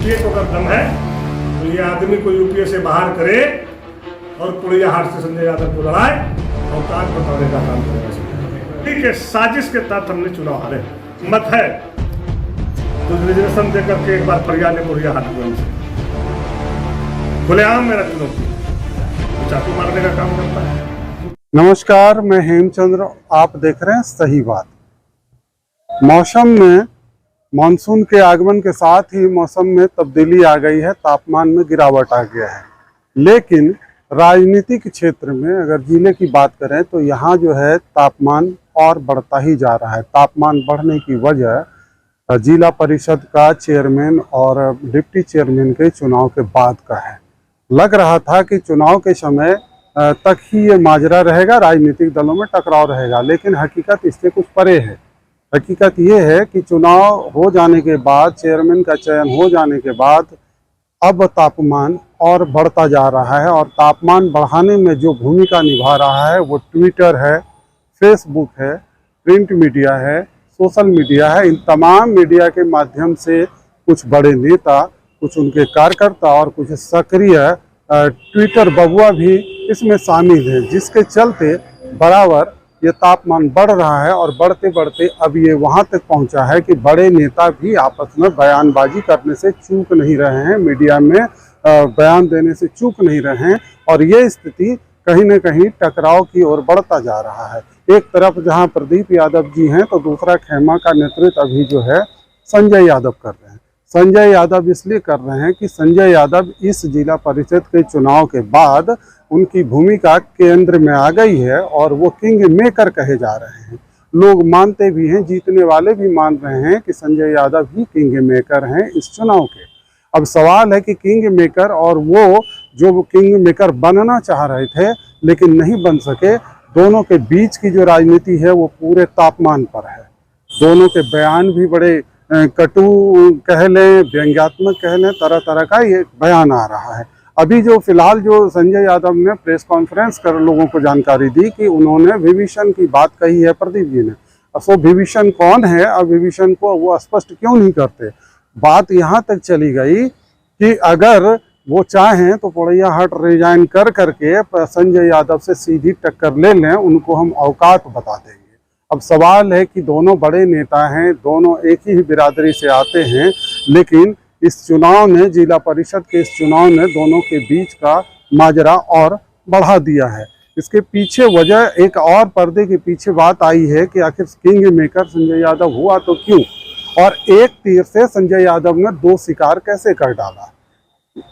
UPA को अगर दम है तो ये आदमी को यूपीए से बाहर करे और पुड़ियाहाट से संजय यादव को लड़ाए और काज बताने का काम करेगा। ठीक है, साजिश के तहत हमने चुनाव हारे, मत है तो रिजर्वेशन देकर के एक बार फरिया ले पुड़ियाहाट को हमसे खुलेआम मेरा चुनौती चाकू मारने का काम करता है। नमस्कार, मैं हेमचंद्र, आप देख रहे हैं सही बात। मौसम में मानसून के आगमन के साथ ही मौसम में तब्दीली आ गई है, तापमान में गिरावट आ गया है। लेकिन राजनीतिक क्षेत्र में अगर जिले की बात करें तो यहाँ जो है तापमान और बढ़ता ही जा रहा है। तापमान बढ़ने की वजह जिला परिषद का चेयरमैन और डिप्टी चेयरमैन के चुनाव के बाद का है। लग रहा था कि चुनाव के समय तक ही ये माजरा रहेगा, राजनीतिक दलों में टकराव रहेगा, लेकिन हकीकत इससे कुछ परे है। हकीकत ये है कि चुनाव हो जाने के बाद, चेयरमैन का चयन हो जाने के बाद अब तापमान और बढ़ता जा रहा है। और तापमान बढ़ाने में जो भूमिका निभा रहा है वो ट्विटर है, फेसबुक है, प्रिंट मीडिया है, सोशल मीडिया है। इन तमाम मीडिया के माध्यम से कुछ बड़े नेता, कुछ उनके कार्यकर्ता और कुछ सक्रिय ट्विटर बबुआ भी इसमें शामिल हैं, जिसके चलते बराबर ये तापमान बढ़ रहा है। और बढ़ते बढ़ते अब ये वहाँ तक पहुँचा है कि बड़े नेता भी आपस में बयानबाजी करने से चूक नहीं रहे हैं, मीडिया में बयान देने से चूक नहीं रहे हैं। और ये स्थिति कहीं न कहीं टकराव की ओर बढ़ता जा रहा है। एक तरफ जहाँ प्रदीप यादव जी हैं तो दूसरा खेमा का नेतृत्व अभी जो है संजय यादव कर रहे हैं। संजय यादव इसलिए कर रहे हैं कि संजय यादव इस जिला परिषद के चुनाव के बाद उनकी भूमिका केंद्र में आ गई है और वो किंग मेकर कहे जा रहे हैं। लोग मानते भी हैं, जीतने वाले भी मान रहे हैं कि संजय यादव ही किंग मेकर हैं इस चुनाव के। अब सवाल है कि किंग मेकर और वो जो किंग मेकर बनना चाह रहे थे लेकिन नहीं बन सके, दोनों के बीच की जो राजनीति है वो पूरे तापमान पर है। दोनों के बयान भी बड़े कटु कह लें, व्यंग्यात्मक कह लें, तरह तरह का ये बयान आ रहा है। अभी जो फिलहाल जो संजय यादव ने प्रेस कॉन्फ्रेंस कर लोगों को जानकारी दी कि उन्होंने विभीषण की बात कही है प्रदीप जी ने। अब वो विभीषण कौन है, अब विभीषण को वो स्पष्ट क्यों नहीं करते। बात यहाँ तक चली गई कि अगर वो चाहें तो पुड़ियाहाट रिजाइन कर करके संजय यादव से सीधी टक्कर ले लें, उनको हम औकात बता देंगे। अब सवाल है कि दोनों बड़े नेता हैं, दोनों एक ही बिरादरी से आते हैं, लेकिन इस चुनाव ने, जिला परिषद के इस चुनाव ने दोनों के बीच का माजरा और बढ़ा दिया है। इसके पीछे वजह एक और पर्दे के पीछे बात आई है कि आखिर किंग मेकर संजय यादव हुआ तो क्यों, और एक तीर से संजय यादव ने दो शिकार कैसे कर डाला।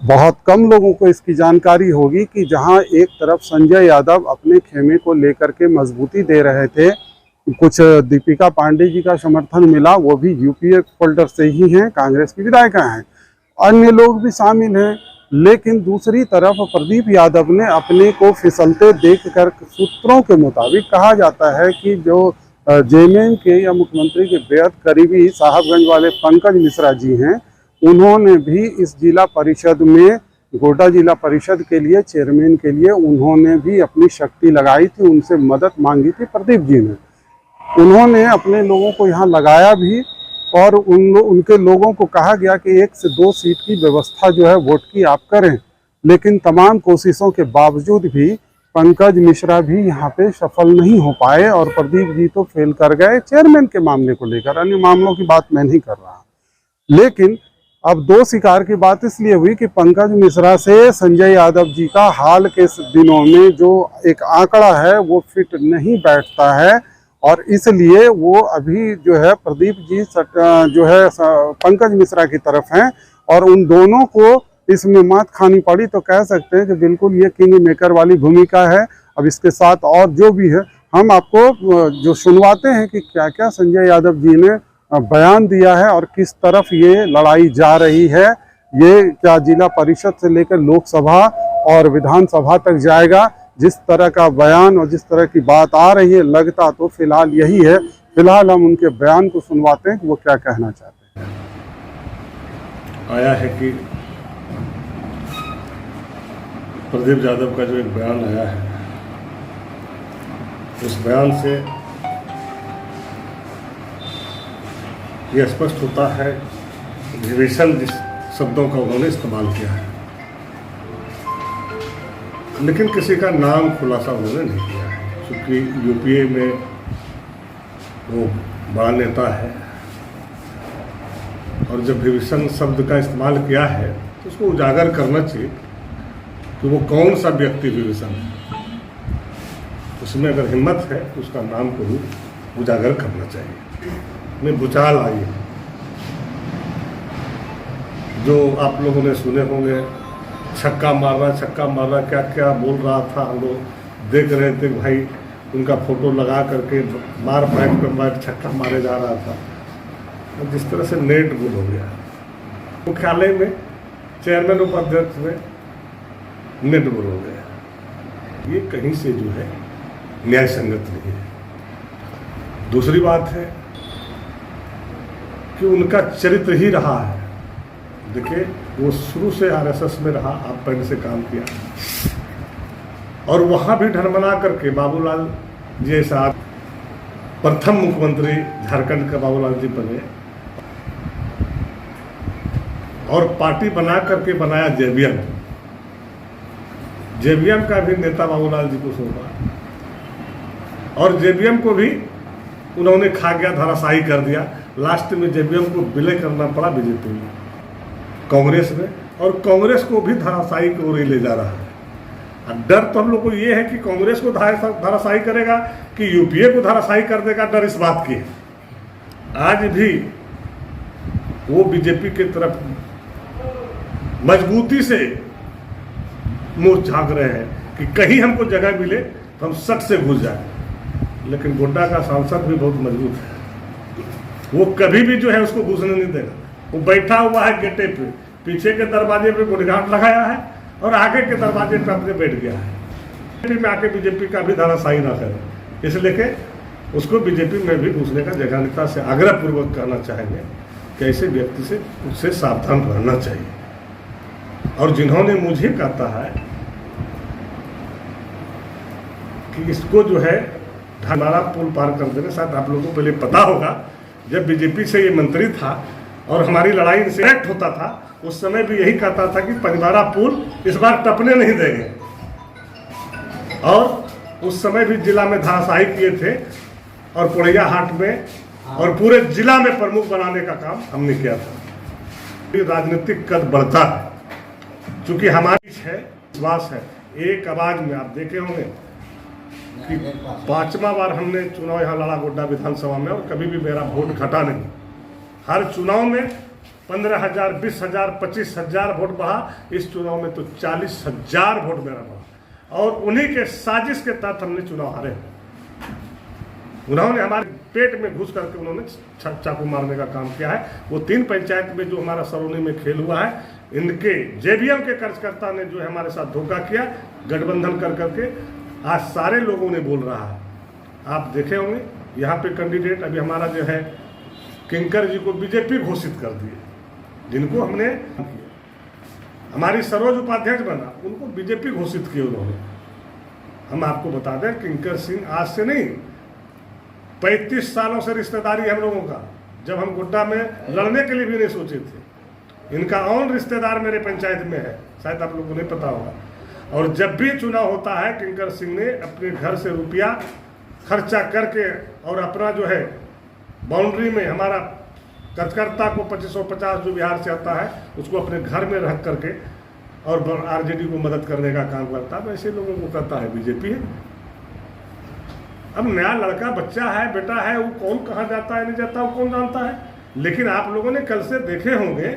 बहुत कम लोगों को इसकी जानकारी होगी कि जहां एक तरफ संजय यादव अपने खेमे को लेकर के मजबूती दे रहे थे, कुछ दीपिका पांडे जी का समर्थन मिला, वो भी यूपीए फोल्डर से ही हैं, कांग्रेस की विधायिका हैं, अन्य लोग भी शामिल हैं, लेकिन दूसरी तरफ प्रदीप यादव ने अपने को फिसलते देखकर, सूत्रों के मुताबिक कहा जाता है कि जो जेएमएम के या मुख्यमंत्री के बेहद करीबी साहबगंज वाले पंकज मिश्रा जी हैं, उन्होंने भी इस जिला परिषद में, गोड्डा जिला परिषद के लिए, चेयरमैन के लिए उन्होंने भी अपनी शक्ति लगाई थी, उनसे मदद मांगी थी प्रदीप जी ने। उन्होंने अपने लोगों को यहाँ लगाया भी और उनके लोगों को कहा गया कि 1 से 2 सीट की व्यवस्था जो है वोट की आप करें। लेकिन तमाम कोशिशों के बावजूद भी पंकज मिश्रा भी यहाँ पे सफल नहीं हो पाए और प्रदीप जी तो फेल कर गए चेयरमैन के मामले को लेकर। अन्य मामलों की बात मैं नहीं कर रहा, लेकिन अब दो शिकार की बात इसलिए हुई कि पंकज मिश्रा से संजय यादव जी का हाल के दिनों में जो एक आंकड़ा है वो फिट नहीं बैठता है, और इसलिए वो अभी जो है प्रदीप जी जो है पंकज मिश्रा की तरफ हैं, और उन दोनों को इसमें मात खानी पड़ी। तो कह सकते हैं कि बिल्कुल ये किंग मेकर वाली भूमिका है। अब इसके साथ और जो भी है हम आपको जो सुनवाते हैं कि क्या क्या संजय यादव जी ने बयान दिया है और किस तरफ ये लड़ाई जा रही है। ये क्या जिला परिषद से लेकर लोकसभा और विधानसभा तक जाएगा। जिस तरह का बयान और जिस तरह की बात आ रही है, लगता तो फिलहाल यही है। फिलहाल हम उनके बयान को सुनवाते हैं कि वो क्या कहना चाहते हैं। आया है कि प्रदीप यादव का जो एक बयान आया है, उस बयान से ये स्पष्ट होता है विभीषण जिस शब्दों का उन्होंने इस्तेमाल किया है, लेकिन किसी का नाम खुलासा उन्होंने नहीं किया है। क्योंकि यूपीए में वो बड़ा नेता है और जब विभीषण शब्द का इस्तेमाल किया है तो उसको उजागर करना चाहिए कि वो कौन सा व्यक्ति विभीषण है। उसमें अगर हिम्मत है तो उसका नाम को भी उजागर करना चाहिए। में भूचाल आई है जो आप लोगों ने सुने होंगे, छक्का मारना क्या क्या बोल रहा था। हम लोग देख रहे थे भाई, उनका फोटो लगा करके मार बैठ पर बैठ छक्का मारे जा रहा था। और जिस तरह से नेट गुल हो गया, मुख्यालय में चेयरमैन उपाध्यक्ष में नेट गुल हो गया, ये कहीं से जो है न्याय संगत नहीं है। दूसरी बात है कि उनका चरित्र ही रहा है। देखिए, वो शुरू से आरएसएस में रहा, आप पहले से काम किया और वहाँ भी ढनमना करके बाबूलाल जी साहब प्रथम मुख्यमंत्री झारखंड का बाबूलाल जी बने और पार्टी बना करके बनाया जेबीएम का भी नेता बाबूलाल जी को सौंपा और जेबीएम को भी उन्होंने खा गया, धराशायी कर दिया। लास्ट में जेबीएम को विलय करना पड़ा बीजेपी में, कांग्रेस में, और कांग्रेस को भी धराशायी की ओर ले जा रहा है। डर तो हम लोग को ये है कि कांग्रेस को धराशायी करेगा कि यूपीए को धराशायी कर देगा, डर इस बात की है। आज भी वो बीजेपी की तरफ मजबूती से मुंह झांक रहे हैं कि कहीं हमको जगह मिले तो हम सट से घुस जाए। लेकिन गोड्डा का सांसद भी बहुत मजबूत है, वो कभी भी जो है उसको घुसने नहीं देगा। वो बैठा हुआ है गेटे पे, पीछे के दरवाजे पे गुड़गांठ लगाया है और आगे के दरवाजे पे अपने बैठ गया है में आके बीजेपी का भी धराशायी ना करे। इसलिए कि उसको बीजेपी में भी घुसने का जगह नेता से आग्रह पूर्वक कहना चाहेंगे कि ऐसे व्यक्ति से उससे सावधान रहना चाहिए। और जिन्होंने मुझे कहता है कि इसको जो है ढनारा पुल पार कर देने, शायद आप लोगों को पहले पता होगा, जब बीजेपी से ये मंत्री था और हमारी लड़ाई इनसे एक्ट होता था, उस समय भी यही कहता था कि पंजवारा पुल इस बार टपने नहीं देंगे। और उस समय भी जिला में धराशायी किए थे और पुड़ैया हाट में और पूरे जिला में प्रमुख बनाने का काम हमने किया था। राजनीतिक कद बढ़ता है, चूंकि हमारी है विश्वास है। एक आवाज में आप देखे होंगे कि 5वां बार हमने चुनाव यहाँ लड़ा गोड्डा विधानसभा में, और कभी भी मेरा वोट घटा नहीं। हर चुनाव में 15,000, 20,000, 25,000 वोट बढ़ा। इस चुनाव में तो 40,000 वोट मेरा बढ़ा और उन्हीं के साजिश के तहत हमने चुनाव हारे। उन्होंने हमारे पेट में घुस करके उन्होंने चाकू मारने का काम किया है। वो 3 पंचायत में जो हमारा सरोनी में खेल हुआ है, इनके जेबीएम के कार्यकर्ता ने जो है हमारे साथ धोखा किया, गठबंधन कर करके। आज सारे लोगों ने बोल रहा है, आप देखे होंगे यहाँ पे कैंडिडेट अभी हमारा जो है किंकर जी को बीजेपी घोषित कर दिए, जिनको हमने हमारी सरोज उपाध्यक्ष बना उनको बीजेपी घोषित किए उन्होंने। हम आपको बता दें, किंकर सिंह आज से नहीं 35 सालों से रिश्तेदारी है हम लोगों का। जब हम गोड्डा में लड़ने के लिए भी नहीं सोचे थे। इनका और रिश्तेदार मेरे पंचायत में है, शायद आप लोगों को नहीं पता होगा। और जब भी चुनाव होता है, किंकर सिंह ने अपने घर से रुपया खर्चा करके और अपना जो है बाउंड्री में हमारा कार्यकर्ता को 2550 जो बिहार से आता है उसको अपने घर में रख करके और आरजेडी को मदद करने का काम करता है। ऐसे लोगों को कहता है बीजेपी है। अब नया लड़का बच्चा है, बेटा है, वो कौन कहाँ जाता है नहीं जाता वो कौन जानता है। लेकिन आप लोगों ने कल से देखे होंगे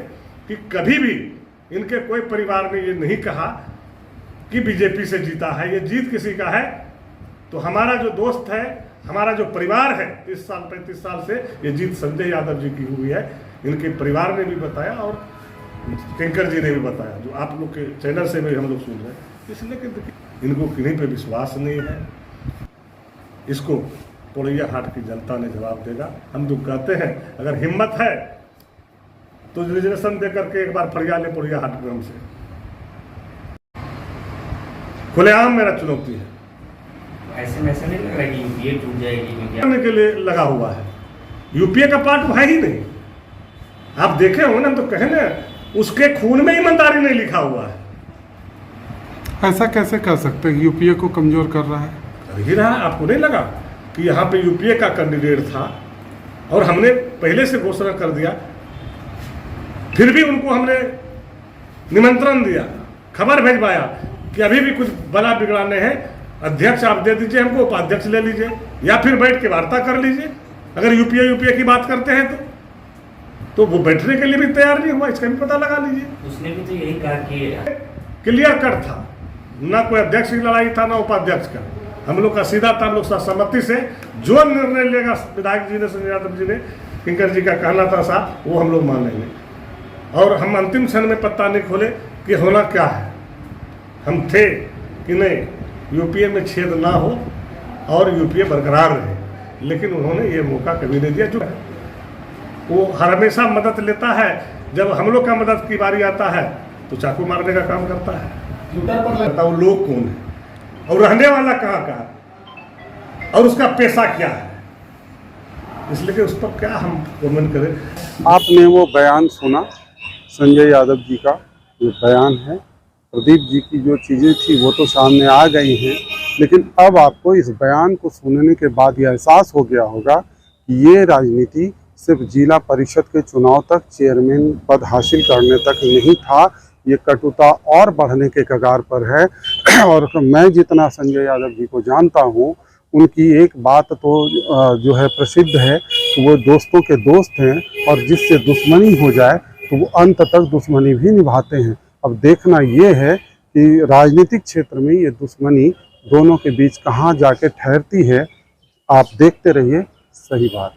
कि कभी भी इनके कोई परिवार ने ये नहीं कहा कि बीजेपी से जीता है, ये जीत किसी का है। तो हमारा जो दोस्त है, हमारा जो परिवार है, 30 साल 35 साल से ये जीत संजय यादव जी की हुई है। इनके परिवार ने भी बताया और किंकर जी ने भी बताया, जो आप लोग के चैनल से भी हम लोग सुन रहे हैं। इसलिए कि इनको किन्हीं पे विश्वास नहीं है। इसको पुड़ैया हाट की जनता ने जवाब देगा। हम जो कहते हैं, अगर हिम्मत है तो रिजर्वेशन दे करके एक बार फरियाद ले पुड़ैया हाट में हमसे। खुलेआम मेरा चुनौती है। ऐसे में ऐसा नहीं लग रहा कि यूपीए टूट जाएगी करने के लिए लगा हुआ है। यूपीए का पार्ट है ही नहीं। आप देखे हो ना, तो कहे ना उसके खून में ईमानदारी नहीं लिखा हुआ है। ऐसा कैसे कर सकते हैं? यूपीए को कमजोर कर रहा है। कर ही रहा है। आपको नहीं लगा कि यहाँ पे यूपीए का कैंडिडेट था और हमने पहले से घोषणा कर दिया, फिर भी उनको हमने निमंत्रण दिया, खबर भेजवाया कि अभी भी कुछ बना बिगड़ाने हैं, अध्यक्ष आप दे दीजिए हमको, उपाध्यक्ष ले लीजिए या फिर बैठ के वार्ता कर लीजिए। अगर यूपीए की बात करते हैं तो वो बैठने के लिए भी तैयार नहीं हुआ, इसका भी पता लगा लीजिए। उसने भी तो यही कहा कि क्लियर कट था, ना कोई अध्यक्ष की लड़ाई था ना उपाध्यक्ष का, हम लोग का सीधा था, हम लोग सहमति से जो निर्णय लेगा विधायक जी ने, संजय यादव जी ने, किंकर जी का कहना था साहब, वो हम लोग मान लेंगे। और हम अंतिम क्षण में पत्ता नहीं खोले कि होना क्या है। हम थे कि नहीं यूपीए में छेद ना हो और यूपीए बरकरार रहे, लेकिन उन्होंने ये मौका कभी नहीं दिया। जो वो हर हमेशा मदद लेता है, जब हम लोग का मदद की बारी आता है तो चाकू मारने का काम करता है। वो लोग कौन है और रहने वाला कहाँ का है और उसका पेशा क्या है, इसलिए कि उस पर क्या हम कमेंट करें। आपने वो बयान सुना, संजय यादव जी का जो बयान है, प्रदीप जी की जो चीज़ें थी वो तो सामने आ गई हैं, लेकिन अब आपको इस बयान को सुनने के बाद यह एहसास हो गया होगा कि ये राजनीति सिर्फ जिला परिषद के चुनाव तक चेयरमैन पद हासिल करने तक नहीं था, ये कटुता और बढ़ने के कगार पर है। और मैं जितना संजय यादव जी को जानता हूँ, उनकी एक बात तो जो है प्रसिद्ध है कि वो दोस्तों के दोस्त हैं और जिससे दुश्मनी हो जाए तो वो अंत तक दुश्मनी भी निभाते हैं। अब देखना ये है कि राजनीतिक क्षेत्र में ये दुश्मनी दोनों के बीच कहाँ जाके ठहरती है। आप देखते रहिए सही बात।